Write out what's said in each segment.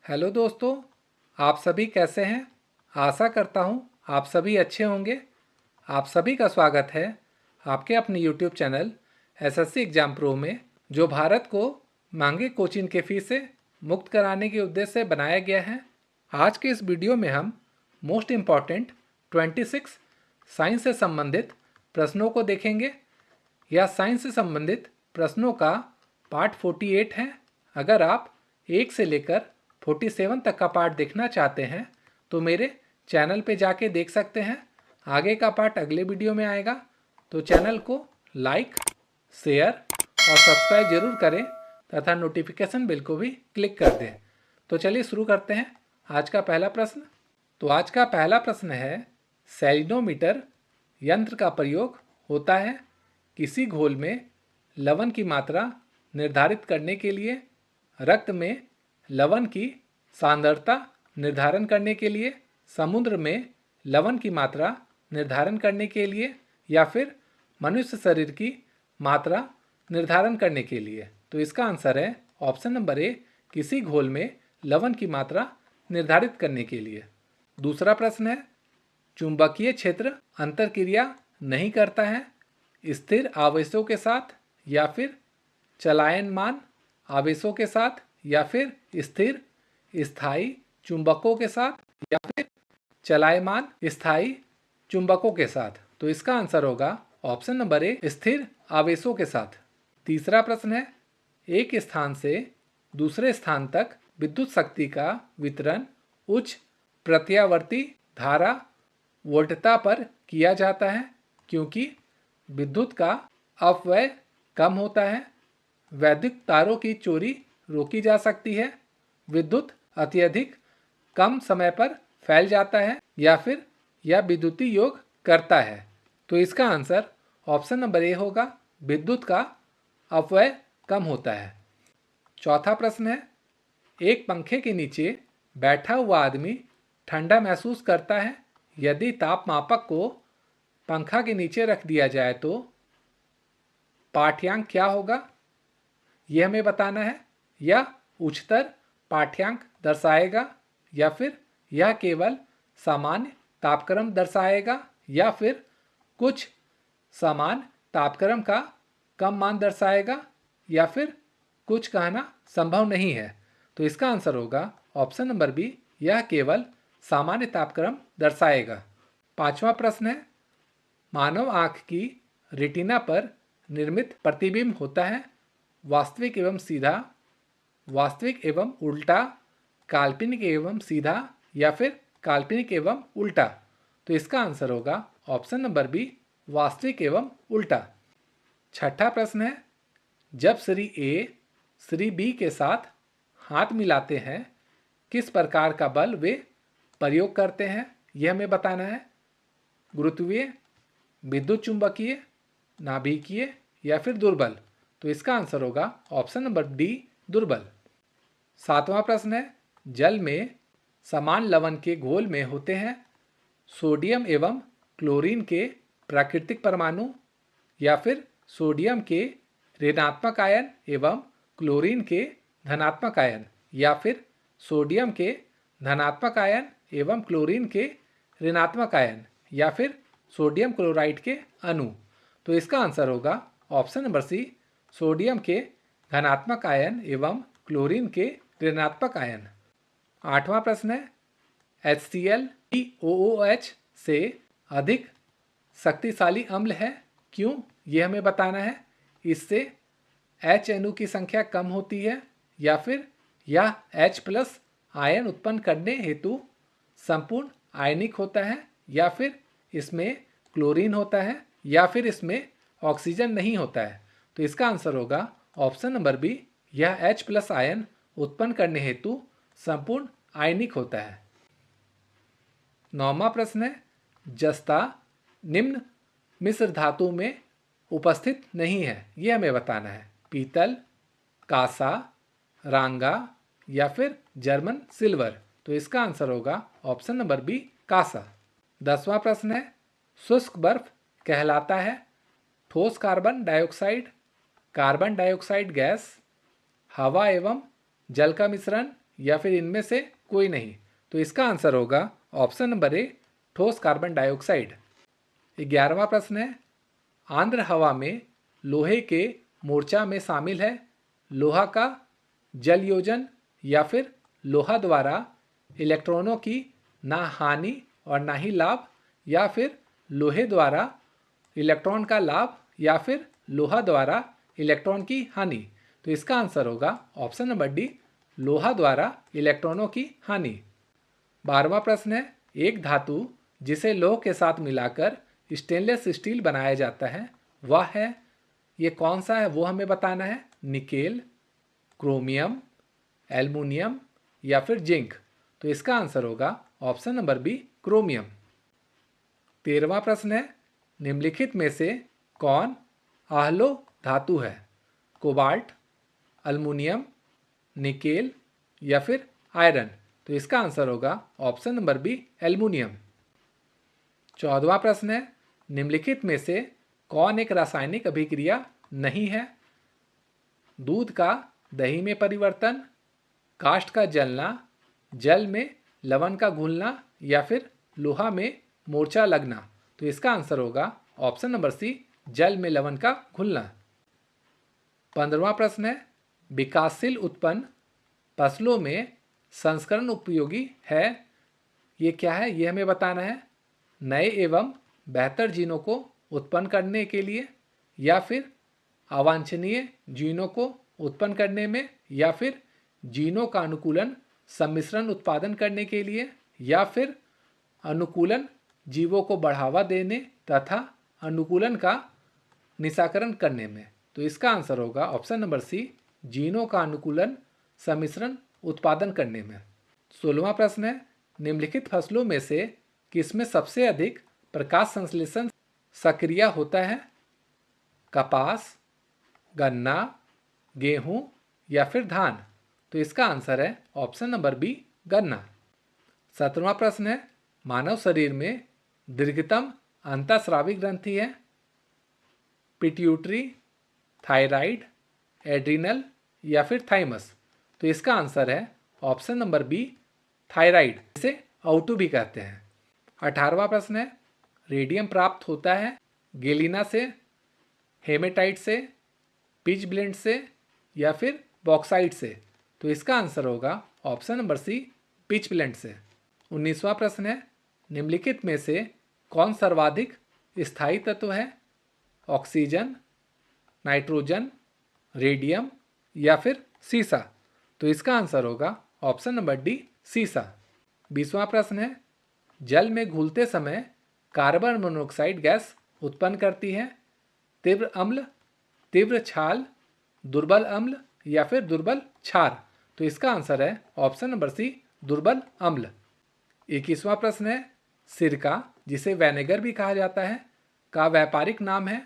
Hello दोस्तों, आप सभी कैसे हैं? आशा करता हूँ आप सभी अच्छे होंगे। आप सभी का स्वागत है आपके अपने YouTube channel SSC exam pro में, जो भारत को महंगे कोचिंग के फीस से मुक्त कराने के उद्देश्य से बनाया गया है। आज के इस वीडियो में हम मोस्ट इम्पॉर्टेंट 26 साइंस से संबंधित प्रश्नों को देखेंगे। यह साइंस से संबंधित प्रश्नों का पार्ट 48 है। अगर आप 1 से लेकर 47 तक का पार्ट देखना चाहते हैं तो मेरे चैनल पे जाके देख सकते हैं। आगे का पार्ट अगले वीडियो में आएगा, तो चैनल को लाइक, शेयर और सब्सक्राइब जरूर करें तथा नोटिफिकेशन बेल को भी क्लिक कर दें। तो चलिए शुरू करते हैं आज का पहला प्रश्न। तो आज का पहला प्रश्न है, सेलिनोमीटर यंत्र का प्रयोग होता है किसी घोल में लवण की मात्रा निर्धारित करने के लिए, रक्त में लवण की सांद्रता निर्धारण करने के लिए, समुद्र में लवण की मात्रा निर्धारण करने के लिए, या फिर मनुष्य शरीर की मात्रा निर्धारण करने के लिए। तो इसका आंसर है ऑप्शन नंबर ए, किसी घोल में लवण की मात्रा निर्धारित करने के लिए। दूसरा प्रश्न है, चुंबकीय क्षेत्र अंतरक्रिया नहीं करता है स्थिर आवेशों के साथ, या फिर चलायमान आवेशों के साथ, या फिर स्थिर स्थायी चुंबकों के साथ, या फिर चलायमान स्थायी चुंबकों के साथ। तो इसका आंसर होगा ऑप्शन नंबर ए, स्थिर आवेशों के साथ। तीसरा प्रश्न है, एक स्थान से दूसरे स्थान तक विद्युत शक्ति का वितरण उच्च प्रत्यावर्ती धारा वोल्टता पर किया जाता है क्योंकि विद्युत का अपव्यय कम होता है, वैद्युत तारों की चोरी रोकी जा सकती है, विद्युत अत्यधिक कम समय पर फैल जाता है, या फिर यह विद्युतीय योग करता है। तो इसका आंसर ऑप्शन नंबर ए होगा, विद्युत का अपव्यय कम होता है। चौथा प्रश्न है, एक पंखे के नीचे बैठा हुआ आदमी ठंडा महसूस करता है। यदि तापमापक को पंखा के नीचे रख दिया जाए तो पाठ्यांक क्या होगा, यह हमें बताना है। यह उच्चतर पाठ्यांक दर्शाएगा, या फिर यह केवल सामान्य तापक्रम दर्शाएगा, या फिर कुछ सामान्य तापक्रम का कम मान दर्शाएगा, या फिर कुछ कहना संभव नहीं है। तो इसका आंसर होगा ऑप्शन नंबर बी, यह केवल सामान्य तापक्रम दर्शाएगा। पांचवा प्रश्न है, मानव आँख की रेटिना पर निर्मित प्रतिबिंब होता है वास्तविक एवं सीधा, वास्तविक एवं उल्टा, काल्पनिक एवं सीधा, या फिर काल्पनिक एवं उल्टा। तो इसका आंसर होगा ऑप्शन नंबर बी, वास्तविक एवं उल्टा। छठा प्रश्न है, जब श्री ए श्री बी के साथ हाथ मिलाते हैं किस प्रकार का बल वे प्रयोग करते हैं, यह हमें बताना है। गुरुत्वीय, विद्युत चुंबकीय, नाभिकीय, या फिर दुर्बल। तो इसका आंसर होगा ऑप्शन नंबर डी, दुर्बल। सातवां प्रश्न है, जल में समान लवण के घोल में होते हैं सोडियम एवं क्लोरीन के प्राकृतिक परमाणु, या फिर सोडियम के ऋणात्मक आयन एवं क्लोरीन के धनात्मक आयन, या फिर सोडियम के धनात्मक आयन एवं क्लोरीन के ऋणात्मक आयन, या फिर सोडियम क्लोराइड के अणु। तो इसका आंसर होगा ऑप्शन नंबर सी, सोडियम के धनात्मक आयन एवं क्लोरीन के ऋणात्मक आयन। आठवां प्रश्न है, HCl OOH से अधिक शक्तिशाली अम्ल है, क्यों, यह हमें बताना है। इससे H अणु की संख्या कम होती है, या फिर यह H+ आयन उत्पन्न करने हेतु संपूर्ण आयनिक होता है, या फिर इसमें क्लोरीन होता है, या फिर इसमें ऑक्सीजन नहीं होता है। तो इसका आंसर होगा ऑप्शन नंबर बी, यह H+ आयन उत्पन्न करने हेतु संपूर्ण आयनिक होता है। नौवां प्रश्न है, जस्ता निम्न मिश्र धातु में उपस्थित नहीं है, यह हमें बताना है। पीतल, कांसा, रांगा, या फिर जर्मन सिल्वर। तो इसका आंसर होगा ऑप्शन नंबर बी, कांसा। 10वां प्रश्न है, शुष्क बर्फ कहलाता है ठोस कार्बन डाइऑक्साइड गैस, हवा एवं जल का मिश्रण, या फिर इनमें से कोई नहीं। तो इसका आंसर होगा ऑप्शन नंबर ए, ठोस कार्बन डाइऑक्साइड। 11वां प्रश्न है, आंध्र हवा में लोहे के मोर्चा में शामिल है। लोहा का जल योजन या फिर लोहा द्वारा इलेक्ट्रॉनों की ना हानि और ना ही लाभ, या फिर लोहे द्वारा इलेक्ट्रॉन का लाभ या फिर लोहा द्वारा इलेक्ट्रॉन की हानि। तो इसका आंसर होगा ऑप्शन नंबर डी, लोहा द्वारा इलेक्ट्रॉनों की हानि। 12वां प्रश्न है, एक धातु जिसे लौह के साथ मिलाकर स्टेनलेस स्टील बनाया जाता है वह है, ये कौन सा है वो हमें बताना है। निकेल, क्रोमियम, एल्युमिनियम या फिर जिंक। तो इसका आंसर होगा ऑप्शन नंबर बी, क्रोमियम। 13वां प्रश्न है, निम्नलिखित में से कौन आह्लो धातु है। कोबाल्ट, एल्युमिनियम, निकेल या फिर आयरन। तो इसका आंसर होगा ऑप्शन नंबर बी, एल्युमिनियम। 14वां प्रश्न है, निम्नलिखित में से कौन एक रासायनिक अभिक्रिया नहीं है। दूध का दही में परिवर्तन, काष्ठ का जलना, जल में लवण का घुलना या फिर लोहा में मोर्चा लगना। तो इसका आंसर होगा ऑप्शन नंबर सी, जल में लवण का घुलना। 15वां प्रश्न है, विकासशील उत्पन्न फसलों में संस्करण उपयोगी है, ये क्या है ये हमें बताना है। नए एवं बेहतर जीनों को उत्पन्न करने के लिए, या फिर अवांछनीय जीनों को उत्पन्न करने में, या फिर जीनों का अनुकूलन सम्मिश्रण उत्पादन करने के लिए, या फिर अनुकूलन जीवों को बढ़ावा देने तथा अनुकूलन का निशाकरण करने में। तो इसका आंसर होगा ऑप्शन नंबर सी, जीनों का अनुकूलन सम्मिश्रण उत्पादन करने में। 16वां प्रश्न है, निम्नलिखित फसलों में से किसमें सबसे अधिक प्रकाश संश्लेषण सक्रिय होता है। कपास, गन्ना, गेहूं या फिर धान। तो इसका आंसर है ऑप्शन नंबर बी, गन्ना। 17वां प्रश्न है, मानव शरीर में दीर्घतम अंतःस्रावी ग्रंथि है। पिट्यूटरी, थायराइड, एड्रिनल या फिर थाइमस। तो इसका आंसर है ऑप्शन नंबर बी, थायराइड, इसे O2 भी कहते हैं। 18वां प्रश्न है, रेडियम प्राप्त होता है गेलिना से, हेमेटाइट से, पिच ब्लेंड से या फिर बॉक्साइट से। तो इसका आंसर होगा option number C, pitchblende से। 19वां प्रश्न है, निम्नलिखित में से कौन सर्वाधिक स्थायी तत्व है। ऑक्सीजन, नाइट्रोजन, रेडियम या फिर सीसा। तो इसका आंसर होगा ऑप्शन नंबर डी, सीसा। 20वां प्रश्न है, जल में घुलते समय कार्बन मोनोऑक्साइड गैस उत्पन्न करती है। तीव्र अम्ल, तीव्र छाल, दुर्बल अम्ल या फिर दुर्बल क्षार। तो इसका आंसर है ऑप्शन नंबर सी, दुर्बल अम्ल। 21वां प्रश्न है, सिरका जिसे विनेगर भी कहा जाता है का व्यापारिक नाम है।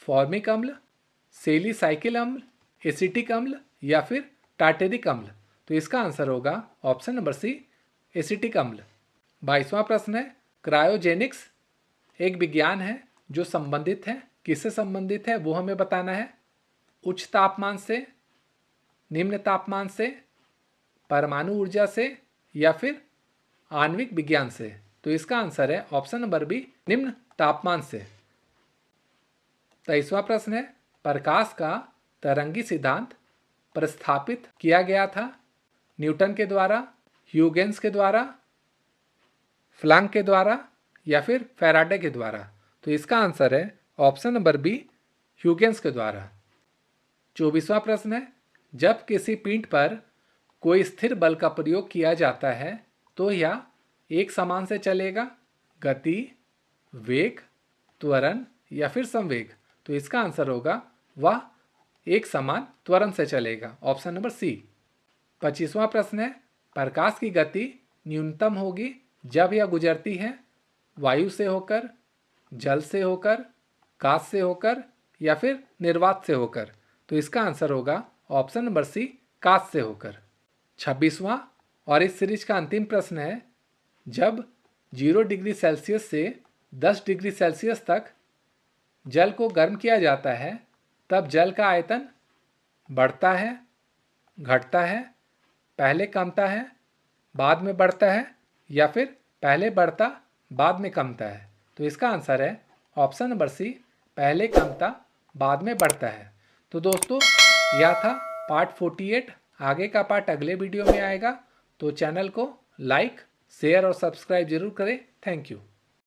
फॉर्मिक अम्ल, सेलिसाइकिल अम्ल, एसिटिक अम्ल या फिर टार्टेरिक अम्ल। तो इसका आंसर होगा ऑप्शन नंबर सी, एसिटिक अम्ल। 22वां प्रश्न है, क्रायोजेनिक्स एक विज्ञान है जो संबंधित है, किससे संबंधित है वो हमें बताना है। उच्च तापमान से, निम्न तापमान से, परमाणु ऊर्जा से या फिर आणविक विज्ञान से। तो इसका आंसर है ऑप्शन नंबर बी, निम्न तापमान से। 23वां प्रश्न है, प्रकाश का तरंगी सिद्धांत प्रस्थापित किया गया था। न्यूटन के द्वारा, ह्यूगेंस के द्वारा, प्लैंक के द्वारा या फिर फैराडे के द्वारा। तो इसका आंसर है ऑप्शन नंबर बी, ह्यूगेंस के द्वारा। 24वां प्रश्न है, जब किसी पिंड पर कोई स्थिर बल का प्रयोग किया जाता है तो यह एक समान से चलेगा। गति, वेग, त्वरण या फिर संवेग। तो इसका आंसर होगा वह एक समान त्वरण से चलेगा, ऑप्शन नंबर सी। 25वां प्रश्न है, प्रकाश की गति न्यूनतम होगी जब यह गुजरती है वायु से होकर, जल से होकर, कांच से होकर या फिर निर्वात से होकर। तो इसका आंसर होगा ऑप्शन नंबर सी, कांच से होकर। 26वां और इस सीरीज का अंतिम प्रश्न है, जब 0 डिग्री सेल्सियस से 10 डिग्री सेल्सियस तक जल को गर्म किया जाता है तब जल का आयतन बढ़ता है, घटता है पहले कमता है बाद में बढ़ता है या फिर पहले बढ़ता बाद में कमता है? तो इसका आंसर है ऑप्शन नंबर सी, पहले कमता बाद में बढ़ता है। तो दोस्तों यह था पार्ट 48। आगे का पार्ट अगले वीडियो में आएगा, तो चैनल को लाइक शेयर और सब्सक्राइब जरूर करें। Thank you.